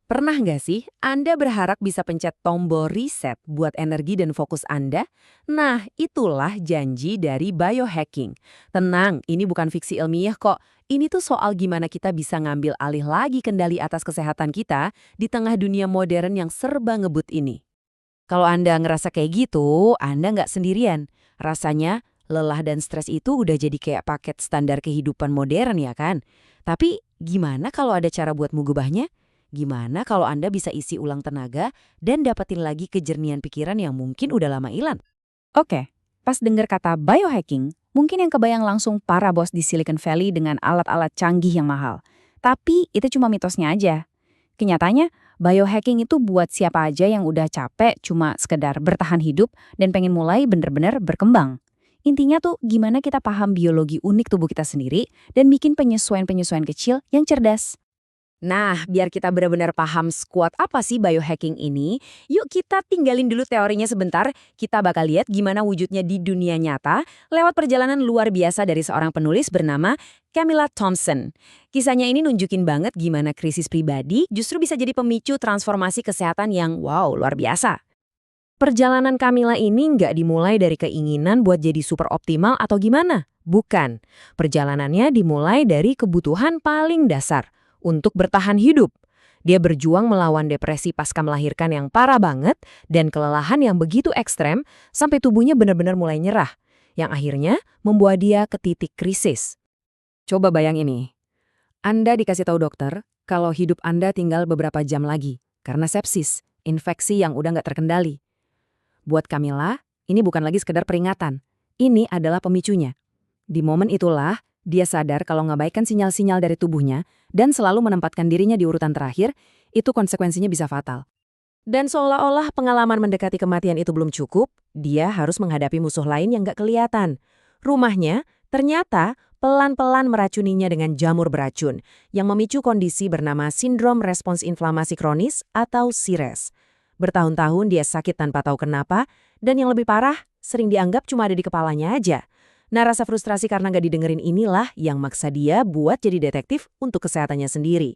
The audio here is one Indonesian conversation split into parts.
Pernah nggak sih Anda berharap bisa pencet tombol reset buat energi dan fokus Anda? Nah, itulah janji dari biohacking. Tenang, ini bukan fiksi ilmiah kok. Ini tuh soal gimana kita bisa ngambil alih lagi kendali atas kesehatan kita di tengah dunia modern yang serba ngebut ini. Kalau Anda ngerasa kayak gitu, Anda nggak sendirian. Rasanya lelah dan stres itu udah jadi kayak paket standar kehidupan modern ya kan? Tapi gimana kalau ada cara buat mengubahnya? Gimana kalau Anda bisa isi ulang tenaga dan dapetin lagi kejernihan pikiran yang mungkin udah lama hilang? Oke, pas dengar kata biohacking, mungkin yang kebayang langsung para bos di Silicon Valley dengan alat-alat canggih yang mahal. Tapi itu cuma mitosnya aja. Kenyataannya, biohacking itu buat siapa aja yang udah capek cuma sekedar bertahan hidup dan pengen mulai bener-bener berkembang. Intinya tuh gimana kita paham biologi unik tubuh kita sendiri dan bikin penyesuaian-penyesuaian kecil yang cerdas. Nah, biar kita benar-benar paham squat apa sih biohacking ini, yuk kita tinggalin dulu teorinya sebentar. Kita bakal lihat gimana wujudnya di dunia nyata lewat perjalanan luar biasa dari seorang penulis bernama Camilla Thompson. Kisahnya ini nunjukin banget gimana krisis pribadi justru bisa jadi pemicu transformasi kesehatan yang wow, luar biasa. Perjalanan Camilla ini nggak dimulai dari keinginan buat jadi super optimal atau gimana. Bukan. Perjalanannya dimulai dari kebutuhan paling dasar untuk bertahan hidup. Dia berjuang melawan depresi pasca melahirkan yang parah banget dan kelelahan yang begitu ekstrem sampai tubuhnya benar-benar mulai nyerah, yang akhirnya membuat dia ke titik krisis. Coba bayangin nih, Anda dikasih tahu dokter kalau hidup Anda tinggal beberapa jam lagi karena sepsis, infeksi yang udah nggak terkendali. Buat Camilla, ini bukan lagi sekedar peringatan. Ini adalah pemicunya. Di momen itulah, dia sadar kalau ngabaikan sinyal-sinyal dari tubuhnya dan selalu menempatkan dirinya di urutan terakhir, itu konsekuensinya bisa fatal. Dan seolah-olah pengalaman mendekati kematian itu belum cukup, dia harus menghadapi musuh lain yang gak kelihatan. Rumahnya ternyata pelan-pelan meracuninya dengan jamur beracun yang memicu kondisi bernama Sindrom Respons Inflamasi Kronis atau SIRES. Bertahun-tahun dia sakit tanpa tahu kenapa, dan yang lebih parah, sering dianggap cuma ada di kepalanya aja. Nah, rasa frustrasi karena nggak didengerin inilah yang maksa dia buat jadi detektif untuk kesehatannya sendiri.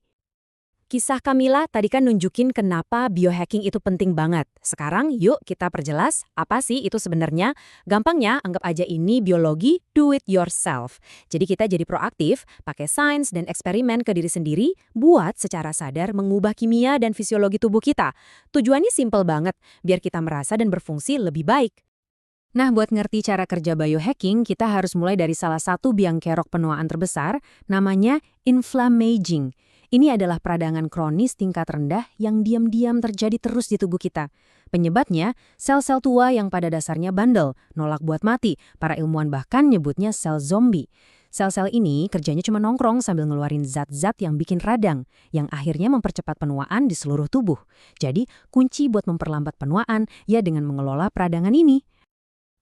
Kisah Camilla tadi kan nunjukin kenapa biohacking itu penting banget. Sekarang yuk kita perjelas apa sih itu sebenarnya. Gampangnya anggap aja ini biologi do it yourself. Jadi kita jadi proaktif, pakai sains dan eksperimen ke diri sendiri buat secara sadar mengubah kimia dan fisiologi tubuh kita. Tujuannya simple banget, biar kita merasa dan berfungsi lebih baik. Nah, buat ngerti cara kerja biohacking, kita harus mulai dari salah satu biang kerok penuaan terbesar, namanya inflammaging. Ini adalah peradangan kronis tingkat rendah yang diam-diam terjadi terus di tubuh kita. Penyebabnya, sel-sel tua yang pada dasarnya bandel, nolak buat mati. Para ilmuwan bahkan nyebutnya sel zombie. Sel-sel ini kerjanya cuma nongkrong sambil ngeluarin zat-zat yang bikin radang, yang akhirnya mempercepat penuaan di seluruh tubuh. Jadi, kunci buat memperlambat penuaan ya dengan mengelola peradangan ini.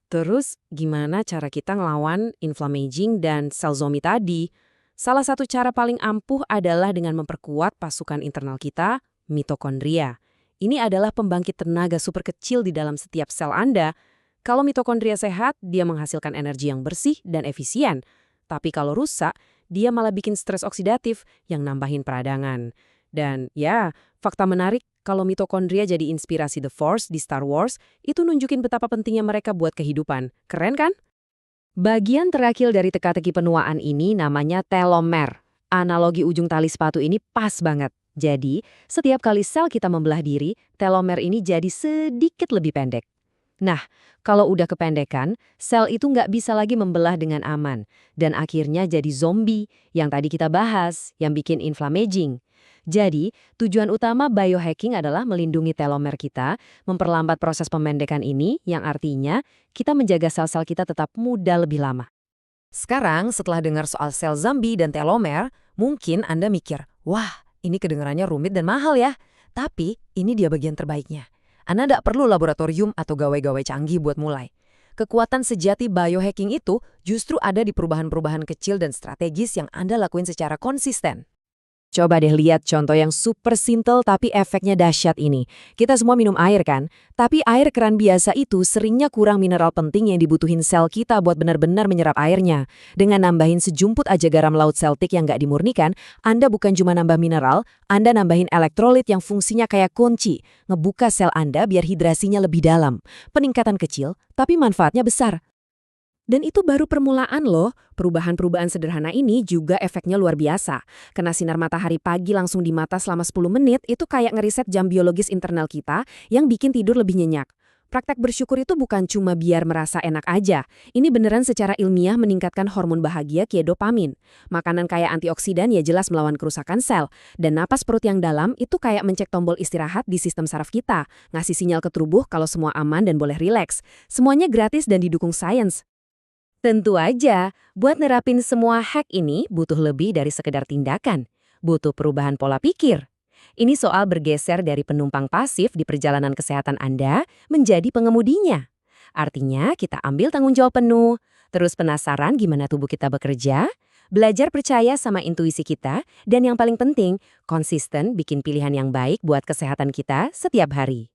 Terus, gimana cara kita ngelawan inflammaging dan sel zombie tadi? Salah satu cara paling ampuh adalah dengan memperkuat pasukan internal kita, mitokondria. Ini adalah pembangkit tenaga super kecil di dalam setiap sel Anda. Kalau mitokondria sehat, dia menghasilkan energi yang bersih dan efisien. Tapi kalau rusak, dia malah bikin stres oksidatif yang nambahin peradangan. Dan ya, fakta menarik, kalau mitokondria jadi inspirasi The Force di Star Wars, itu nunjukin betapa pentingnya mereka buat kehidupan. Keren kan? Bagian terakhir dari teka-teki penuaan ini namanya telomer. Analogi ujung tali sepatu ini pas banget. Jadi, setiap kali sel kita membelah diri, telomer ini jadi sedikit lebih pendek. Nah, kalau udah kependekan, sel itu nggak bisa lagi membelah dengan aman. Dan akhirnya jadi zombie yang tadi kita bahas, yang bikin inflammaging. Jadi, tujuan utama biohacking adalah melindungi telomer kita, memperlambat proses pemendekan ini, yang artinya kita menjaga sel-sel kita tetap muda lebih lama. Sekarang, setelah dengar soal sel zombie dan telomer, mungkin Anda mikir, wah, ini kedengarannya rumit dan mahal ya. Tapi, ini dia bagian terbaiknya. Anda tidak perlu laboratorium atau gawai-gawai canggih buat mulai. Kekuatan sejati biohacking itu justru ada di perubahan-perubahan kecil dan strategis yang Anda lakuin secara konsisten. Coba deh lihat contoh yang super simple tapi efeknya dahsyat ini. Kita semua minum air kan? Tapi air keran biasa itu seringnya kurang mineral penting yang dibutuhin sel kita buat benar-benar menyerap airnya. Dengan nambahin sejumput aja garam laut Celtic yang nggak dimurnikan, Anda bukan cuma nambah mineral, Anda nambahin elektrolit yang fungsinya kayak kunci, ngebuka sel Anda biar hidrasinya lebih dalam. Peningkatan kecil, tapi manfaatnya besar. Dan itu baru permulaan loh. Perubahan-perubahan sederhana ini juga efeknya luar biasa. Kena sinar matahari pagi langsung di mata selama 10 menit itu kayak ngeriset jam biologis internal kita yang bikin tidur lebih nyenyak. Praktek bersyukur itu bukan cuma biar merasa enak aja. Ini beneran secara ilmiah meningkatkan hormon bahagia kayak dopamin. Makanan kaya antioksidan ya jelas melawan kerusakan sel. Dan napas perut yang dalam itu kayak mencek tombol istirahat di sistem saraf kita. Ngasih sinyal ke tubuh kalau semua aman dan boleh rileks. Semuanya gratis dan didukung sains. Tentu aja, buat nerapin semua hack ini butuh lebih dari sekedar tindakan. Butuh perubahan pola pikir. Ini soal bergeser dari penumpang pasif di perjalanan kesehatan Anda menjadi pengemudinya. Artinya kita ambil tanggung jawab penuh, terus penasaran gimana tubuh kita bekerja, belajar percaya sama intuisi kita, dan yang paling penting, konsisten bikin pilihan yang baik buat kesehatan kita setiap hari.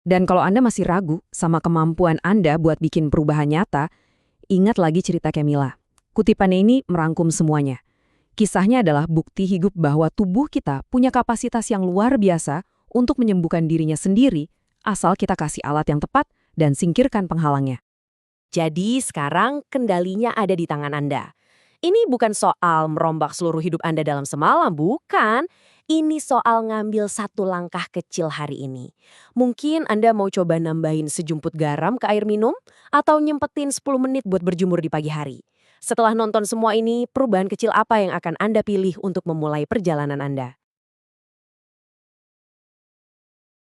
Dan kalau Anda masih ragu sama kemampuan Anda buat bikin perubahan nyata, ingat lagi cerita Camilla. Kutipannya ini merangkum semuanya. Kisahnya adalah bukti hidup bahwa tubuh kita punya kapasitas yang luar biasa untuk menyembuhkan dirinya sendiri asal kita kasih alat yang tepat dan singkirkan penghalangnya. Jadi sekarang kendalinya ada di tangan Anda. Ini bukan soal merombak seluruh hidup Anda dalam semalam, bukan. Ini soal ngambil satu langkah kecil hari ini. Mungkin Anda mau coba nambahin sejumput garam ke air minum atau nyempetin 10 menit buat berjemur di pagi hari. Setelah nonton semua ini, perubahan kecil apa yang akan Anda pilih untuk memulai perjalanan Anda?